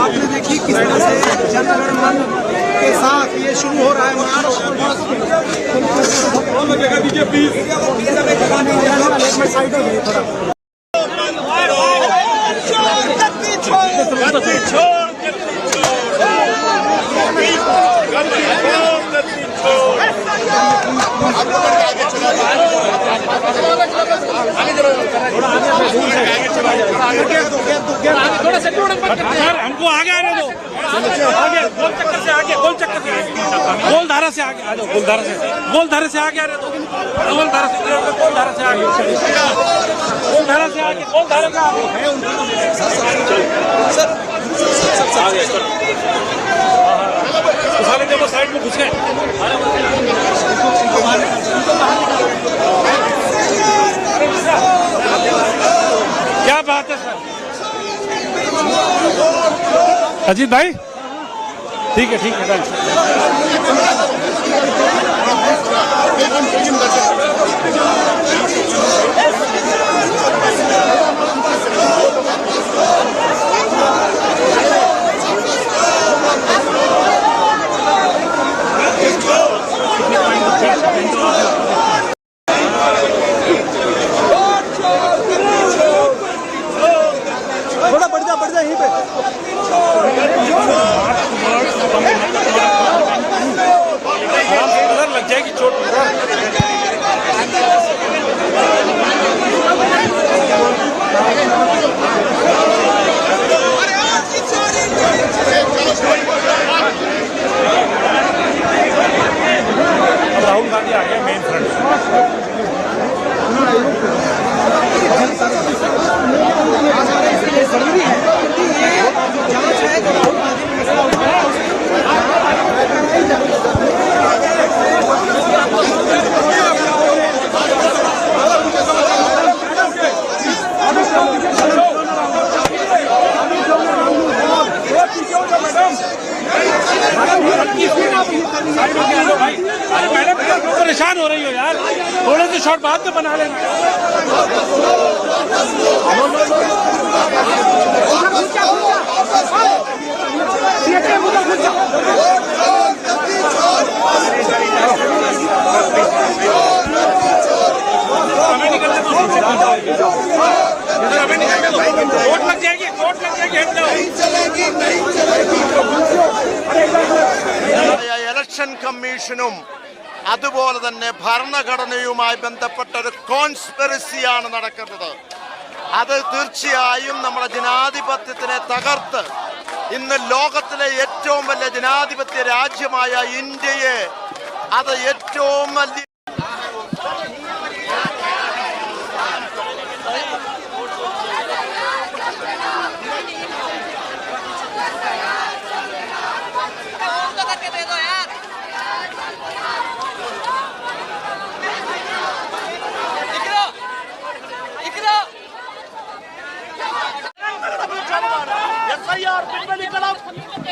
आपने देखी किस तरह से जन गण मन के साथ ये शुरू हो रहा है मार्च। हमको आगे आने दो, आगे गोल चक्कर से आगे, गोल चक्कर से आगे, गोल धारा से आगे आ जाओ, गोल धारा से आगे आने दो, गोल धारा से आगे, गोल धारा से आगे, गोल धारा का आगे सारे जब साइड में घुस गए। क्या बात है सर, अजीत भाई? ठीक है भाई। थोड़ा बढ़ जा यहीं पे। लग जाएगी चोट। राहुल गांधी आ गया मेन फ्रंट। जरूरी है कि ये जांच है कि राहुल गांधी में मसला हुआ है। मैडम परेशान हो रही हो यार, थोड़े से शॉट बाद में बना लेना। चोट लग जाएगी, हट जाओ। ഇലക്ഷൻ കമ്മീഷനും അതുപോലെ തന്നെ ഭരണഘടനയുമായി ബന്ധപ്പെട്ട ഒരു കോൺസ്പിറസിയാണ് നടക്കുന്നത്. അത് തീർച്ചയായും നമ്മുടെ ജനാധിപത്യത്തിനെ തകർത്ത് ഇന്ന് ലോകത്തിലെ ഏറ്റവും വലിയ ജനാധിപത്യ രാജ്യമായ ഇന്ത്യയെ അത് ഏറ്റവും വലിയ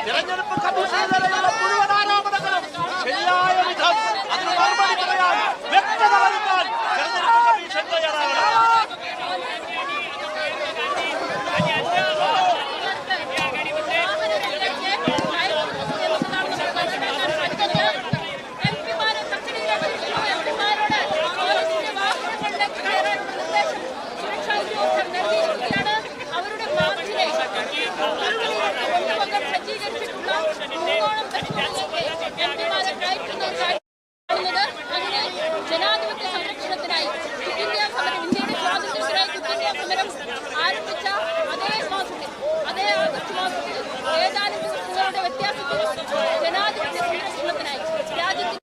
തിരഞ്ഞെടുപ്പ് കമ്മീഷനെതിരെയുള്ള മുഴുവൻ ആരോപണങ്ങളും ശരിയായ വിധം അതിന് മറുപടി പറയാൻ വ്യക്തത വരുത്താൻ തിരഞ്ഞെടുപ്പ് കമ്മീഷൻ തയ്യാറാകണം. ജനാധിപത്യ സംരക്ഷണത്തിനായി ഇന്ത്യ സമരം, ഇന്ത്യയുടെ സ്വാതന്ത്ര്യത്തിനായി സമരം ആരംഭിച്ച അതേ മാസത്തിൽ, അതേ ആഗസ്റ്റ് മാസത്തിൽ ഏതാനും ദിവസങ്ങളുടെ വ്യത്യാസത്തിൽ ജനാധിപത്യ സംരക്ഷണത്തിനായി രാജ്യത്തിൽ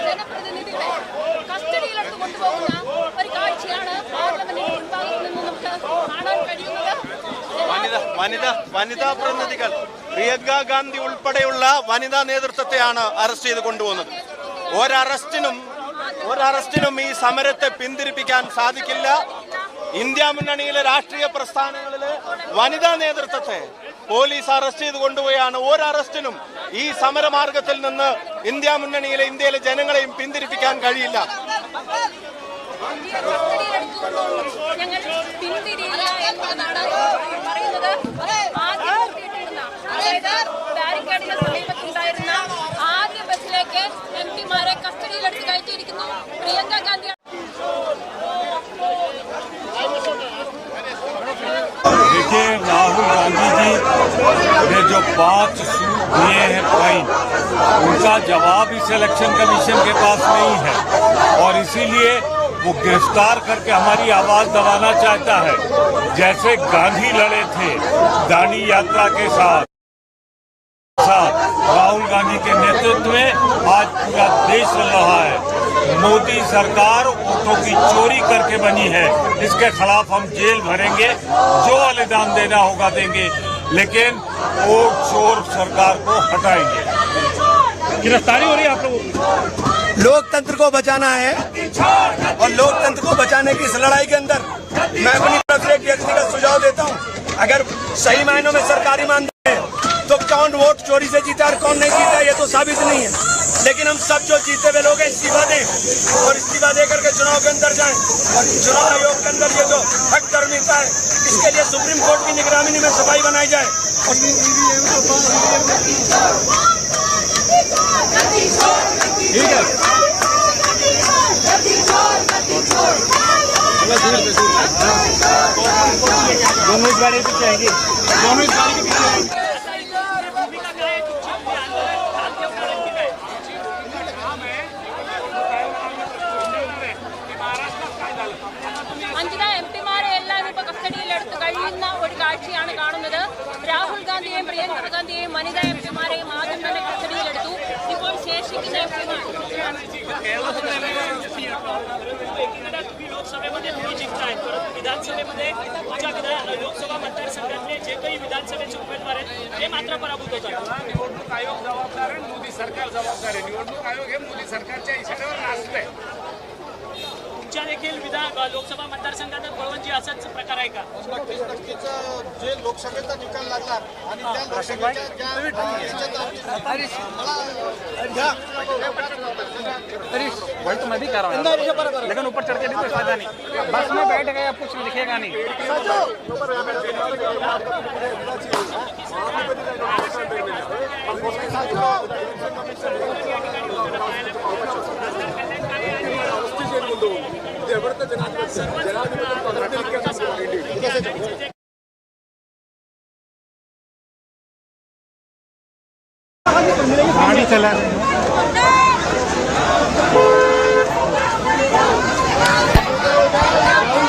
ജനപ്രതിനിധികളെ കസ്റ്റഡിയിലെടുത്ത് കൊണ്ടുപോകുന്ന ഒരു കാഴ്ചയാണ് പാർലമെന്റിന് മുൻഭാഗത്ത് നിന്ന് നമുക്ക് കാണാൻ കഴിയുന്നത്. വനിതാ പ്രതിനിധികൾ പ്രിയങ്ക ഗാന്ധി ഉൾപ്പെടെയുള്ള വനിതാ നേതൃത്വത്തെയാണ് അറസ്റ്റ് ചെയ്ത് കൊണ്ടുപോകുന്നത്. ഒരറസ്റ്റിനും ഈ സമരത്തെ പിന്തിരിപ്പിക്കാൻ സാധിക്കില്ല. ഇന്ത്യ മുന്നണിയിലെ രാഷ്ട്രീയ പ്രസ്ഥാനങ്ങളിലെ വനിതാ നേതൃത്വത്തെ പോലീസ് അറസ്റ്റ് ചെയ്ത് കൊണ്ടുപോയാണ്. ഒരു അറസ്റ്റിനും ഈ സമരമാർഗത്തിൽ നിന്ന് ഇന്ത്യയിലെ ജനങ്ങളെയും പിന്തിരിപ്പിക്കാൻ കഴിയില്ല. ഞങ്ങൾ പിന്തിരിയില്ല എന്നതാണ് പറയുന്നത്. ആദ്യം നിർത്തിയിട്ടിരുന്ന, അതായത് ബാരിക്കേഡിന്റെ സമീപത്തുണ്ടായിരുന്ന ആദ്യ ബസ്സിലേക്ക് എംപിമാരെ കസ്റ്റഡിയിലെടുത്ത് കയറ്റിയിരിക്കുന്നു. പ്രിയങ്ക ഗാന്ധി देखिए, राहुल गांधी जी ने जो 5 सूट दिए हैं फाइन, उनका जवाब इस इलेक्शन कमीशन के पास नहीं है और इसीलिए वो गिरफ्तार करके हमारी आवाज दबाना चाहता है। जैसे गांधी लड़े थे दांडी यात्रा के साथ राहुल गांधी के नेतृत्व में आज पूरा देश लड़ रहा है। मोदी सरकार वोटों की चोरी करके बनी है, इसके खिलाफ हम जेल भरेंगे, जो बलिदान देना होगा देंगे, लेकिन वोट चोर सरकार को हटाएंगे। गिरफ्तारी हो रही है आप लोगों की। लोकतंत्र को बचाना है और लोकतंत्र को बचाने की इस लड़ाई के अंदर मैं अपनी तरफ से एक व्यक्तिगत सुझाव देता हूं। अगर सही मायनों में सरकारी ईमानदारी है तो कौन वोट चोरी से जीता और कौन नहीं जीता ये तो साबित नहीं है। लेकिन हम सब जो जीते हुए लोग हैं इस्तीफा दें और इस्तीफा दे करके चुनाव के अंदर जाएं और चुनाव आयोग के अंदर ये जो हक मिलता है इसके लिए सुप्रीम कोर्ट की निगरानी में सफाई बनाई जाए। ठीक है, दोनों इस गाड़ी पे जाएंगे, दोनों इस गाड़ी के पीछे। അഞ്ചിത എംപിമാരെ എല്ലാവരും ഇപ്പൊ കസ്റ്റഡിയിലെടുത്ത് കഴിയുന്ന ഒരു കാഴ്ചയാണ് കാണുന്നത്. രാഹുൽ ഗാന്ധിയെയും പ്രിയങ്ക ഗാന്ധിയെയും വനിതാ എംപിമാരെയും ആദ്യം തന്നെ കസ്റ്റഡിയിലെടുത്തു. ഇപ്പോൾ ശേഷിക്കുന്ന എംപിമാർ लोकसभेमध्ये तुम्ही जिंकताय, परंतु विधानसभेमध्ये लोकसभा मतदारसंघातले जे काही विधानसभेचे उमेदवार आहेत ते मात्र पराभूत होतात. निवडणूक आयोग जबाबदार आहे, मोदी सरकार जबाबदार आहे. निवडणूक आयोग हे मोदी सरकारच्या इशाऱ्यावर नाचतंय. तुमच्या देखील लोकसभा मतदारसंघात बळवंजी असाच प्रकार आहे का? नक्कीच जे लोकसभेचा निकाल लागणार आणि त्या लोकसभेच्या मैं भी कर रहा हूँ, लेकिन ऊपर चढ़ के भी कोई फायदा नहीं। बस में बैठ गए कुछ दिखेगा नहीं। गाड़ी चला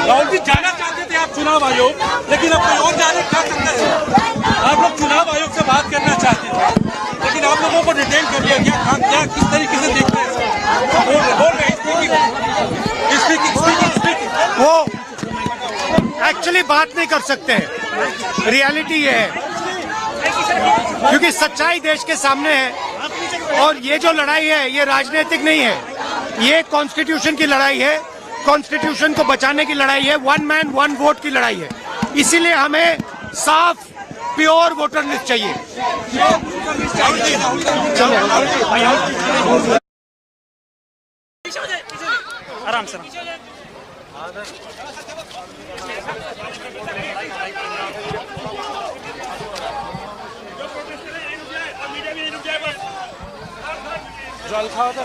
राहुल जी जाना चाहते थे आप चुनाव आयोग, लेकिन अब कोई और जाने क्या सकते थे। आप लोग चुनाव आयोग से बात करना चाहते थे, लेकिन आप लोगों को डिटेन कर दिया गया। क्या किस तरीके से देखते हैं? बोल रहे वो एक्चुअली बात नहीं कर सकते हैं। रियलिटी ये है क्योंकि सच्चाई देश के सामने है और ये जो लड़ाई है ये राजनीतिक नहीं है, ये कॉन्स्टिट्यूशन की लड़ाई है। कॉन्स्टिट्यूशन को बचाने की लड़ाई है, 1 मैन 1 वोट की लड़ाई है। इसीलिए हमें साफ प्योर वोटर लिस्ट चाहिए। आराम से जल खाओ तो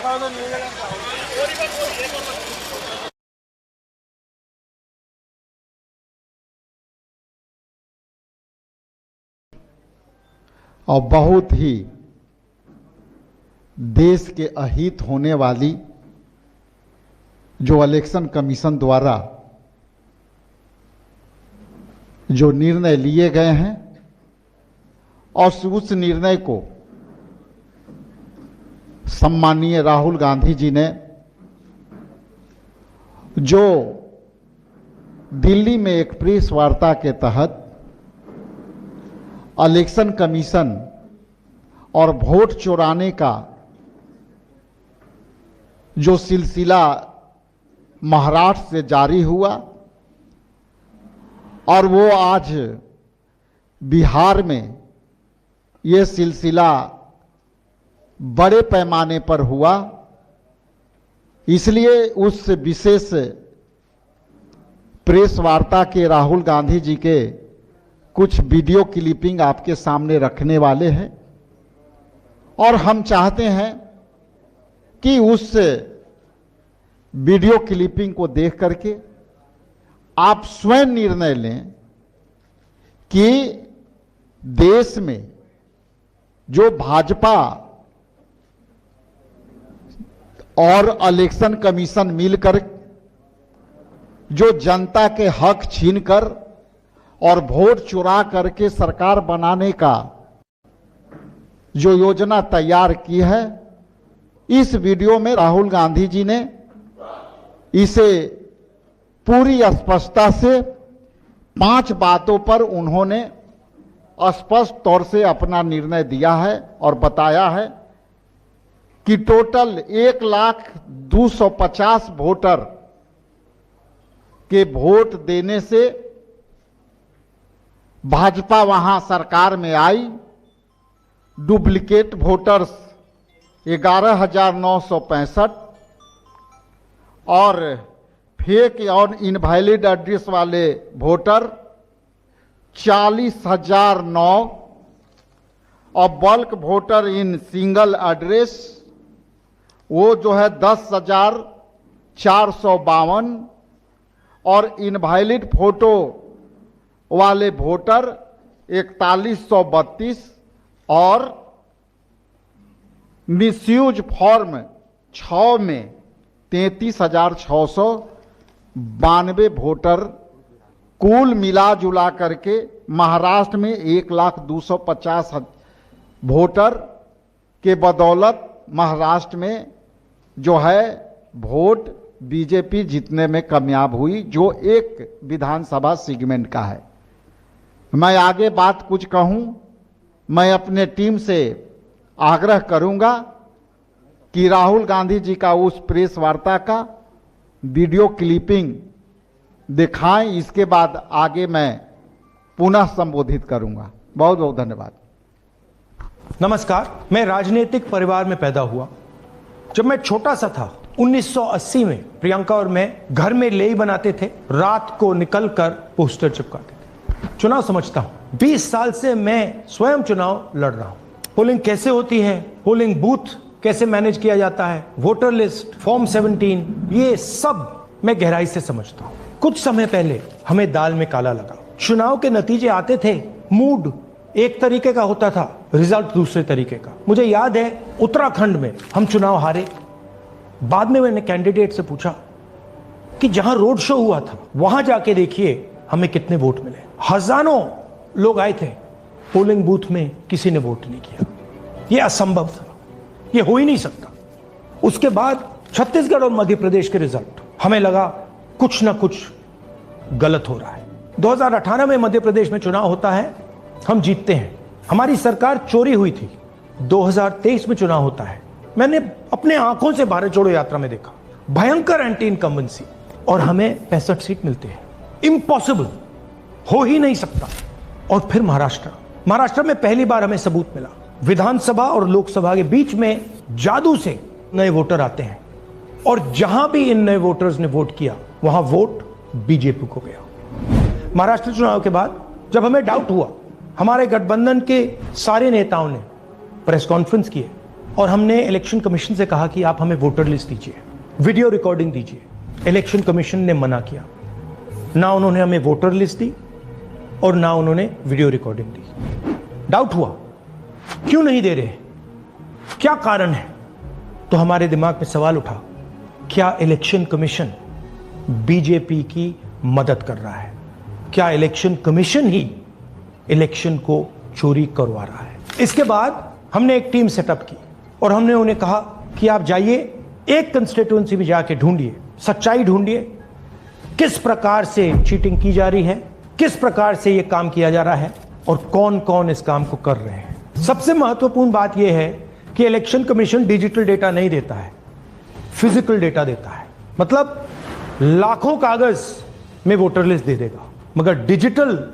और बहुत ही देश के अहित होने वाली जो इलेक्शन कमीशन द्वारा जो निर्णय लिए गए हैं और उस निर्णय को सम्मानीय राहुल गांधी जी ने जो दिल्ली में एक प्रेस वार्ता के तहत इलेक्शन कमीशन और वोट चुराने का जो सिलसिला महाराष्ट्र से जारी हुआ और वो आज बिहार में ये सिलसिला बड़े पैमाने पर हुआ, इसलिए उस विशेष प्रेस वार्ता के राहुल गांधी जी के कुछ वीडियो क्लिपिंग आपके सामने रखने वाले हैं और हम चाहते हैं कि उस वीडियो क्लिपिंग को देख करके आप स्वयं निर्णय लें कि देश में जो भाजपा और इलेक्शन कमीशन मिलकर जो जनता के हक छीनकर और वोट चुरा करके सरकार बनाने का जो योजना तैयार की है, इस वीडियो में राहुल गांधी जी ने इसे पूरी स्पष्टता से 5 बातों पर उन्होंने स्पष्ट तौर से अपना निर्णय दिया है और बताया है कि टोटल 1,250,000 वोटर के वोट देने से भाजपा वहां सरकार में आई। डुप्लीकेट वोटर्स 11,965 और फेक और इनवैलिड एड्रेस वाले वोटर 40,009 और bulk voter in single address वो जो है 10,452 और इनवैलिड फोटो वाले वोटर 4132 और मिसयूज फॉर्म 6 में 33,692 वोटर कुल मिला जुला करके महाराष्ट्र में 1,250,000 वोटर के बदौलत महाराष्ट्र में जो है वोट बीजेपी जीतने में कामयाब हुई, जो एक विधानसभा सेगमेंट का है। मैं आगे बात कुछ कहूं, मैं अपने टीम से आग्रह करूंगा कि राहुल गांधी जी का उस प्रेस वार्ता का वीडियो क्लिपिंग दिखाएं, इसके बाद आगे मैं पुनः संबोधित करूंगा। बहुत बहुत धन्यवाद। नमस्कार, मैं राजनीतिक परिवार में पैदा हुआ। जब मैं छोटा सा था 1980 में प्रियंका और मैं घर में लेई बनाते थे, रात को निकलकर पोस्टर चिपकाते थे। चुनाव समझता हूं, 20 साल से मैं स्वयं चुनाव लड़ रहा हूं। पोलिंग कैसे होती है, पोलिंग बूथ कैसे मैनेज किया जाता है, वोटर लिस्ट, फॉर्म 17, ये सब मैं गहराई से समझता हूं। कुछ समय पहले हमें दाल में काला लगा। चुनाव के नतीजे आते थे, मूड एक तरीके का होता था, रिजल्ट दूसरे तरीके का। मुझे याद है उत्तराखंड में हम चुनाव हारे। बाद में मैंने कैंडिडेट से पूछा कि जहां रोड शो हुआ था वहां जाके देखिए हमें कितने वोट मिले। हजारों लोग आए थे, पोलिंग बूथ में किसी ने वोट नहीं किया। यह असंभव था, यह हो ही नहीं सकता। उसके बाद छत्तीसगढ़ और मध्य प्रदेश के रिजल्ट, हमें लगा कुछ ना कुछ गलत हो रहा है। 2018 में मध्य प्रदेश में चुनाव होता है, हम जीतते हैं, हमारी सरकार चोरी हुई थी। 2023 में चुनाव होता है, मैंने अपने आंखों से भारत जोड़ो यात्रा में देखा, भयंकर एंटी इनकम्बेंसी, और हमें 65 सीट मिलते हैं। इम्पॉसिबल, हो ही नहीं सकता। और फिर महाराष्ट्र में पहली बार हमें सबूत मिला, विधानसभा और लोकसभा के बीच में जादू से नए वोटर आते हैं, और जहां भी इन नए वोटर्स ने वोट किया वहां वोट बीजेपी को गया। महाराष्ट्र चुनाव के बाद जब हमें डाउट हुआ, हमारे गठबंधन के सारे नेताओं ने प्रेस कॉन्फ्रेंस किए और हमने इलेक्शन कमीशन से कहा कि आप हमें वोटर लिस्ट दीजिए, वीडियो रिकॉर्डिंग दीजिए। इलेक्शन कमीशन ने मना किया, ना उन्होंने हमें वोटर लिस्ट दी और ना उन्होंने वीडियो रिकॉर्डिंग दी। डाउट हुआ, क्यों नहीं दे रहे, क्या कारण है? तो हमारे दिमाग में सवाल उठा, क्या इलेक्शन कमीशन बीजेपी की मदद कर रहा है? क्या इलेक्शन कमीशन ही इलेक्शन को चोरी करवा रहा है? इसके बाद हमने एक टीम सेटअप की और हमने उन्हें कहा कि आप जाइए, एक कंस्टिट्यूएंसी में जाके ढूंढिए, सच्चाई ढूंढिए, किस प्रकार से चीटिंग की जा रही है, किस प्रकार से यह काम किया जा रहा है और कौन कौन इस काम को कर रहे हैं। सबसे महत्वपूर्ण बात यह है कि इलेक्शन कमीशन डिजिटल डेटा नहीं देता है, फिजिकल डेटा देता है। मतलब लाखों कागज में वोटर लिस्ट दे देगा, मगर डिजिटल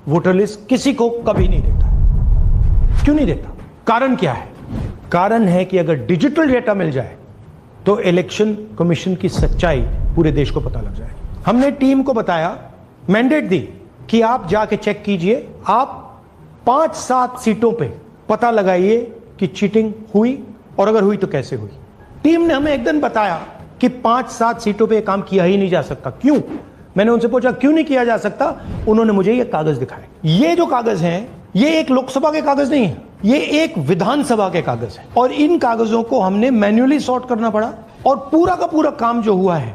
वोटर लिस्ट किसी को कभी नहीं देता। क्यों क्यों नहीं देता? कारण क्या है? कारण है कि अगर डिजिटल डेटा मिल जाए तो इलेक्शन कमीशन की सच्चाई पूरे देश को पता लग जाए। हमने टीम को बताया, मैंडेट दी कि आप जाके चेक कीजिए, आप 5-7 सीटों पे पता लगाइए कि चीटिंग हुई और अगर हुई तो कैसे हुई। टीम ने हमें एक दिन बताया कि 5-7 सीटों पे काम किया ही नहीं जा सकता। क्यों? मैंने उनसे पूछा क्यों नहीं किया जा सकता? उन्होंने मुझे ये कागज दिखाए। ये जो कागज हैं, ये एक लोकसभा के कागज नहीं है, ये एक विधानसभा के कागज है और इन कागजों को हमने मैन्युअली सॉर्ट करना पड़ा और पूरा का पूरा काम जो हुआ है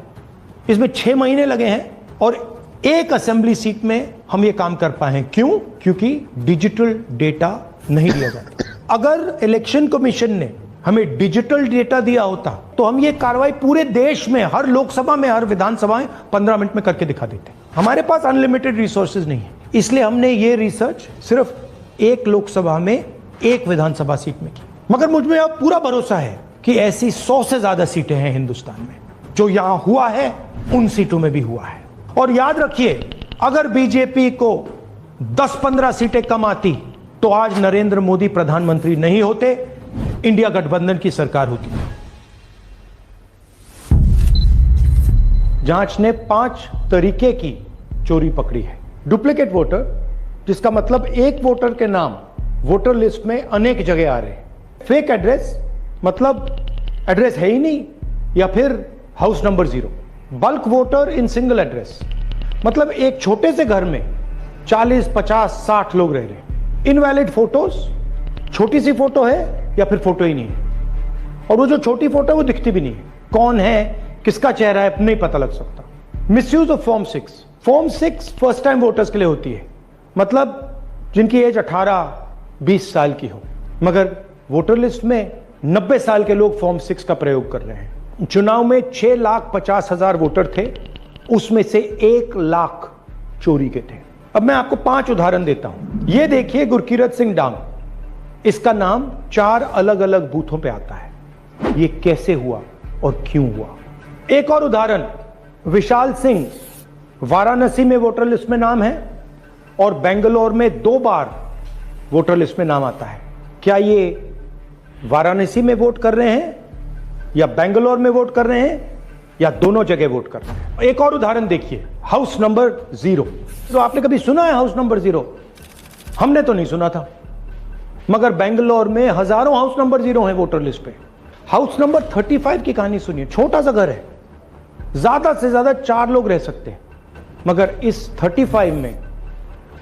इसमें 6 महीने लगे हैं और एक असेंबली सीट में हम ये काम कर पाए हैं। क्यों? क्योंकि डिजिटल डेटा नहीं दिया जाता। अगर इलेक्शन कमीशन ने हमें डिजिटल डेटा दिया होता तो हम ये कार्रवाई पूरे देश में, हर लोकसभा में, हर विधानसभा में 15 मिनट में करके दिखा देते। हमारे पास अनलिमिटेड रिसोर्सेज नहीं है, इसलिए हमने ये रिसर्च सिर्फ एक लोकसभा में, एक विधानसभा सीट में की। मगर मुझ में अब पूरा भरोसा है कि ऐसी 100 से ज्यादा सीटें हैं हिंदुस्तान में। जो यहां हुआ है उन सीटों में भी हुआ है। और याद रखिए, अगर बीजेपी को 10-15 सीटें कम आती तो आज नरेंद्र मोदी प्रधानमंत्री नहीं होते, इंडिया गठबंधन की सरकार होती। जांच ने 5 तरीके की चोरी पकड़ी है। डुप्लीकेट वोटर, जिसका मतलब एक वोटर के नाम वोटर लिस्ट में अनेक जगह आ रहे हैं। फेक एड्रेस, मतलब एड्रेस है ही नहीं या फिर house number 0। Bulk voter in single address, मतलब एक छोटे से घर में 40, 50, 60 लोग रह रहे हैं। इनवैलिड फोटोज, छोटी सी फोटो है या फिर फोटो ही नहीं है और वो जो छोटी फोटो है वो दिखती भी नहीं है। कौन है, किसका चेहरा है, नहीं पता लग सकता। Misuse of form 6। Form 6 first time voters के लिए होती है, मतलब जिनकी एज 18-20 साल की हो, मगर वोटर लिस्ट में 90 साल के लोग फॉर्म 6 का प्रयोग कर रहे हैं। चुनाव में 6,50,000 वोटर थे, उसमें से 1 लाख चोरी के थे। अब मैं आपको 5 उदाहरण देता हूं। यह देखिए गुरकीरत सिंह डांग, इसका नाम 4 अलग अलग बूथों पे आता है। यह कैसे हुआ और क्यों हुआ? एक और उदाहरण, विशाल सिंह, वाराणसी में वोटर लिस्ट में नाम है और बेंगलोर में 2 बार वोटर लिस्ट में नाम आता है। क्या ये वाराणसी में वोट कर रहे हैं या बेंगलोर में वोट कर रहे हैं या दोनों जगह वोट कर रहे हैं? एक और उदाहरण देखिए, हाउस नंबर 0। तो आपने कभी सुना है हाउस नंबर 0? हमने तो नहीं सुना था, मगर बेंगलोर में हजारों हाउस नंबर 0 हैं वोटर लिस्ट पे। हाउस नंबर 35 की कहानी सुनिए। छोटा सा घर है, ज्यादा से ज्यादा 4 लोग रह सकते हैं, मगर इस 35 में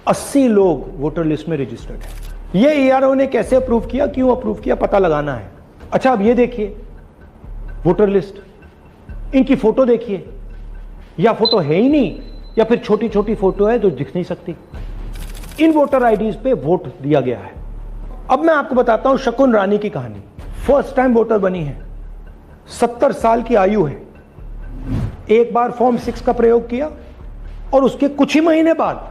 80 लोग वोटर लिस्ट में रजिस्टर्ड है। ये ईआरओ ने कैसे अप्रूव किया, क्यों अप्रूव किया, पता लगाना है। अच्छा, अब ये देखिए वोटर लिस्ट, इनकी फोटो देखिए, या फोटो है ही नहीं या फिर छोटी छोटी फोटो है जो दिख नहीं सकती। इन वोटर आईडीज पे वोट दिया गया है। अब मैं आपको बताता हूं शकुन रानी की कहानी। फर्स्ट टाइम वोटर बनी है, 70 साल की आयु है। एक बार फॉर्म 6 का प्रयोग किया और उसके कुछ ही महीने बाद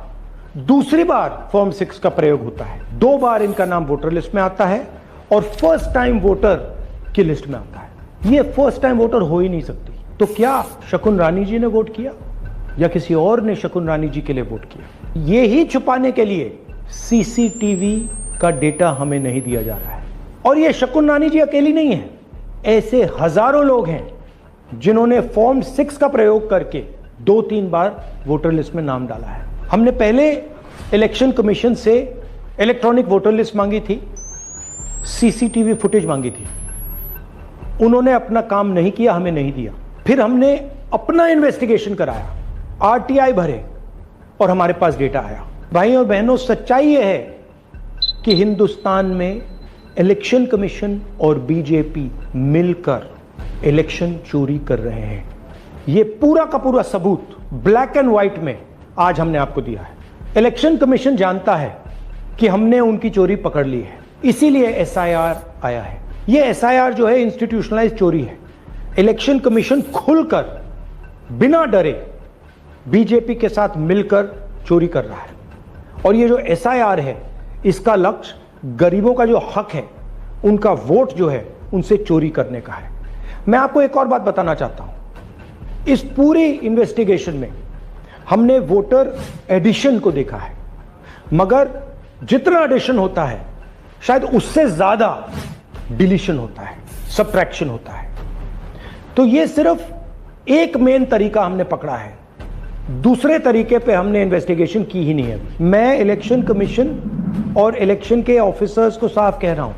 दूसरी बार फॉर्म 6 का प्रयोग होता है। 2 बार इनका नाम वोटर लिस्ट में आता है और फर्स्ट टाइम वोटर की लिस्ट में आता है। ये फर्स्ट टाइम वोटर हो ही नहीं सकती। तो क्या शकुन रानी जी ने वोट किया या किसी और ने शकुन रानी जी के लिए वोट किया? ये ही छुपाने के लिए सीसीटीवी का डेटा हमें नहीं दिया जा रहा है। और ये शकुन रानी जी अकेली नहीं है, ऐसे हजारों लोग हैं जिन्होंने फॉर्म 6 का प्रयोग करके 2-3 बार वोटर लिस्ट में नाम डाला है। हमने पहले इलेक्शन कमीशन से इलेक्ट्रॉनिक वोटर लिस्ट मांगी थी, सीसीटीवी फुटेज मांगी थी। उन्होंने अपना काम नहीं किया, हमें नहीं दिया। फिर हमने अपना इन्वेस्टिगेशन कराया, आरटीआई भरे और हमारे पास डेटा आया। भाई और बहनों, सच्चाई यह है कि हिंदुस्तान में इलेक्शन कमीशन और बीजेपी मिलकर इलेक्शन चोरी कर रहे हैं। यह पूरा का पूरा सबूत ब्लैक एंड व्हाइट में आज हमने आपको दिया है। इलेक्शन कमीशन जानता है कि हमने उनकी चोरी पकड़ ली है, इसीलिए एसआईआर आया है। यह एसआईआर जो है इंस्टीट्यूशनलाइज चोरी है। इलेक्शन कमीशन खुलकर बिना डरे बीजेपी के साथ मिलकर चोरी कर रहा है। और ये जो एसआईआर है, इसका लक्ष्य गरीबों का जो हक है, उनका वोट जो है, उनसे चोरी करने का है। मैं आपको एक और बात बताना चाहता हूं। इस पूरी इन्वेस्टिगेशन में हमने वोटर एडिशन को देखा है, मगर जितना एडिशन होता है शायद उससे ज्यादा डिलीशन होता है, सब्ट्रैक्शन होता है। तो ये सिर्फ एक मेन तरीका हमने पकड़ा है, दूसरे तरीके पे हमने इन्वेस्टिगेशन की ही नहीं है। मैं इलेक्शन कमीशन और इलेक्शन के ऑफिसर्स को साफ कह रहा हूं,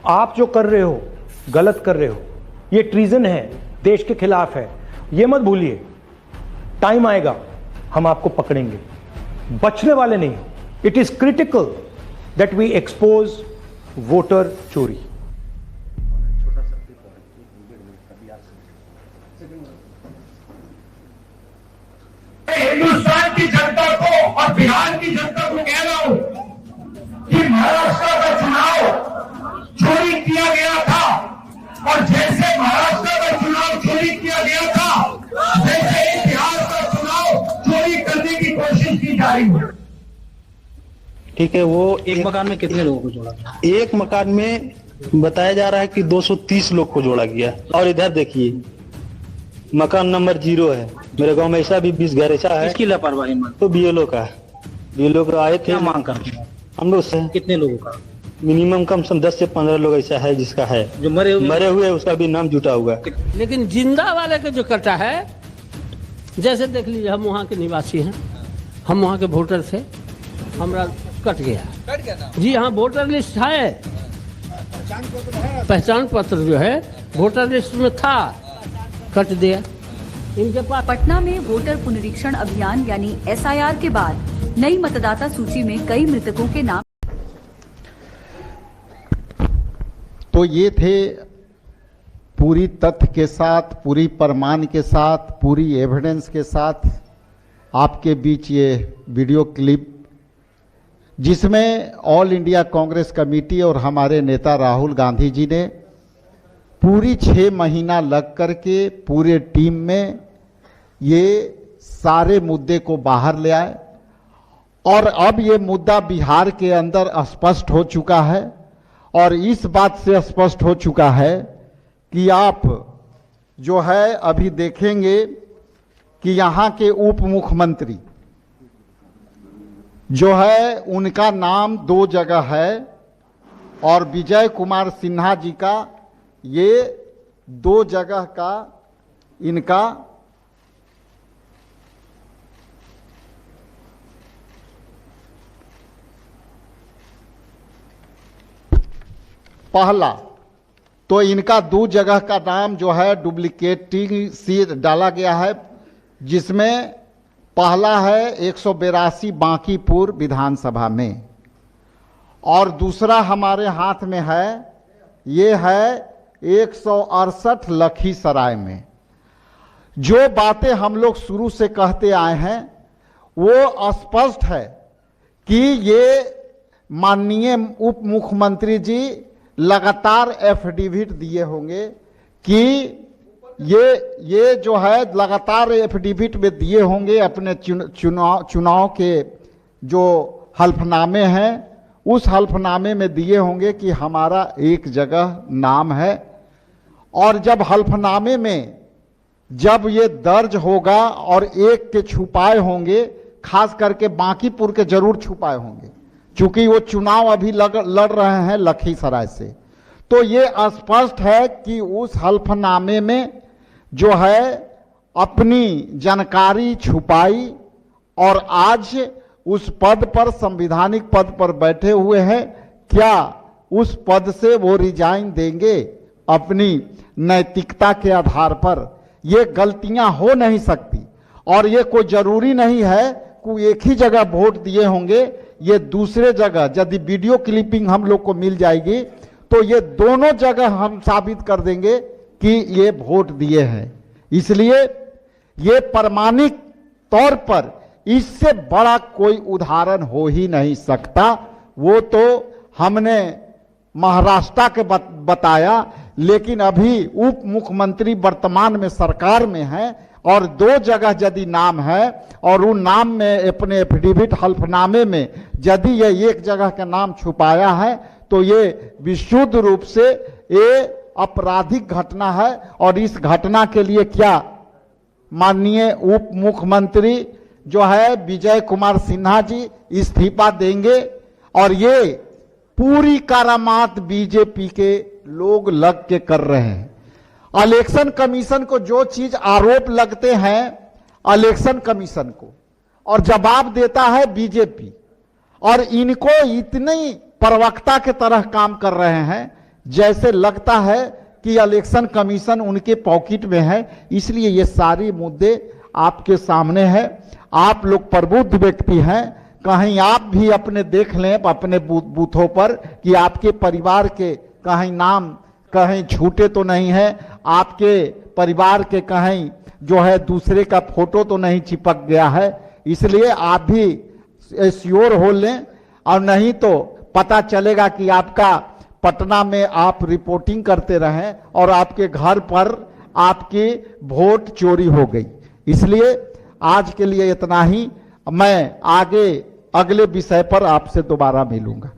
आप जो कर रहे हो गलत कर रहे हो, ये ट्रीजन है, देश के खिलाफ है। ये मत भूलिए, टाइम आएगा हम आपको पकड़ेंगे, बचने वाले नहीं। It is critical that we expose voter चोरी। हिंदुस्तान की जनता को और बिहार की जनता को कह रहा हूं कि महाराष्ट्र का चुनाव चोरी किया गया था, और जैसे महाराष्ट्र का चुनाव चोरी किया गया था, वैसे ही बिहार का चुनाव चोरी करने की कोशिश की जा रही है। ठीक है, वो एक मकान में कितने लोगों को जोड़ा? एक मकान में बताया जा रहा है कि 230 लोग को जोड़ा गया। और इधर देखिए, मकान नंबर 0 है, मेरे गांव में ऐसा भी 20 घर ऐसा है। इसकी लापरवाही तो बीएलओ का, बीएलओ को आए थे। क्या मांग करते हैं हम लोग से? कितने लोगों का? मिनिमम कम से कम 10 से 15 लोग ऐसा है जिसका है, जो मरे हुए उसका भी नाम जुटा हुआ। लेकिन जिंदा वाले का जो कटा है, जैसे देख लीजिए, हम वहाँ के निवासी हैं, हम वहाँ के वोटर थे, हमारा कट गया जी। हाँ, वोटर लिस्ट है, पहचान पत्र जो है वोटर लिस्ट में था, कट दिया इनके पास। पटना में वोटर पुनरीक्षण अभियान यानी SIR के बाद नई मतदाता सूची में कई मृतकों के नाम। तो ये थे पूरी तथ्य के साथ, पूरी प्रमाण के साथ, पूरी एविडेंस के साथ आपके बीच ये वीडियो क्लिप, जिसमें ऑल इंडिया कांग्रेस कमेटी और हमारे नेता राहुल गांधी जी ने पूरी 6 महीना लग करके पूरे टीम में ये सारे मुद्दे को बाहर ले आए। और अब ये मुद्दा बिहार के अंदर स्पष्ट हो चुका है, और इस बात से स्पष्ट हो चुका है कि आप जो है अभी देखेंगे कि यहाँ के उप मुख्यमंत्री जो है उनका नाम 2 जगह है, और विजय कुमार सिन्हा जी का ये 2 जगह का इनका पहला, तो इनका 2 जगह का नाम जो है डुप्लीकेटिंग सी डाला गया है, जिसमें पहला है 182 बांकीपुर विधानसभा में, और दूसरा हमारे हाथ में है ये है 168 लखीसराय में। जो बातें हम लोग शुरू से कहते आए हैं वो स्पष्ट है कि ये माननीय उप मुख्यमंत्री जी लगातार एफिडेविट दिए होंगे कि ये जो है लगातार एफिडेविट में दिए होंगे अपने चुनाव के जो हल्फनामे हैं, उस हल्फनामे में दिए होंगे कि हमारा एक जगह नाम है, और जब हल्फनामे में जब ये दर्ज होगा और एक के छुपाए होंगे, खास करके बांकीपुर के जरूर छुपाए होंगे क्योंकि वो चुनाव अभी लड़ रहे हैं लखीसराय से, तो ये स्पष्ट है कि उस हल्फनामे में जो है अपनी जानकारी छुपाई, और आज उस पद पर, संवैधानिक पद पर बैठे हुए हैं, क्या उस पद से वो रिजाइन देंगे अपनी नैतिकता के आधार पर? ये गलतियां हो नहीं सकती, और ये कोई जरूरी नहीं है कि एक ही जगह वोट दिए होंगे, ये दूसरे जगह यदि वीडियो क्लिपिंग हम लोग को मिल जाएगी तो ये दोनों जगह हम साबित कर देंगे कि ये वोट दिए हैं। इसलिए ये प्रमाणिक तौर पर इससे बड़ा कोई उदाहरण हो ही नहीं सकता। वो तो हमने महाराष्ट्र के बताया, लेकिन अभी उप मुख्यमंत्री वर्तमान में सरकार में है, और 2 जगह यदि नाम है और उन नाम में अपने एफिडेविट हल्फनामे में यदि ये एक जगह का नाम छुपाया है तो ये विशुद्ध रूप से ये आपराधिक घटना है। और इस घटना के लिए क्या माननीय उप मुख्यमंत्री जो है विजय कुमार सिन्हा जी इस्तीफा देंगे, और ये पूरी करामात बीजेपी के लोग लग के कर रहे हैं। इलेक्शन कमीशन को जो चीज आरोप लगते हैं इलेक्शन कमीशन को, और जवाब देता है बीजेपी, और इनको इतनी प्रवक्ता के तरह काम कर रहे हैं जैसे लगता है कि इलेक्शन कमीशन उनके पॉकेट में है। इसलिए ये सारे मुद्दे आपके सामने है। आप लोग प्रबुद्ध व्यक्ति हैं, कहीं आप भी अपने देख लें अपने बूथों पर कि आपके परिवार के कहीं नाम कहीं छूटे तो नहीं है, आपके परिवार के कहीं जो है दूसरे का फोटो तो नहीं चिपक गया है। इसलिए आप भी श्योर हो लें, और नहीं तो पता चलेगा कि आपका पटना में आप रिपोर्टिंग करते रहें और आपके घर पर आपकी वोट चोरी हो गई। इसलिए आज के लिए इतना ही। मैं आगे अगले विषय पर आपसे दोबारा मिलूंगा।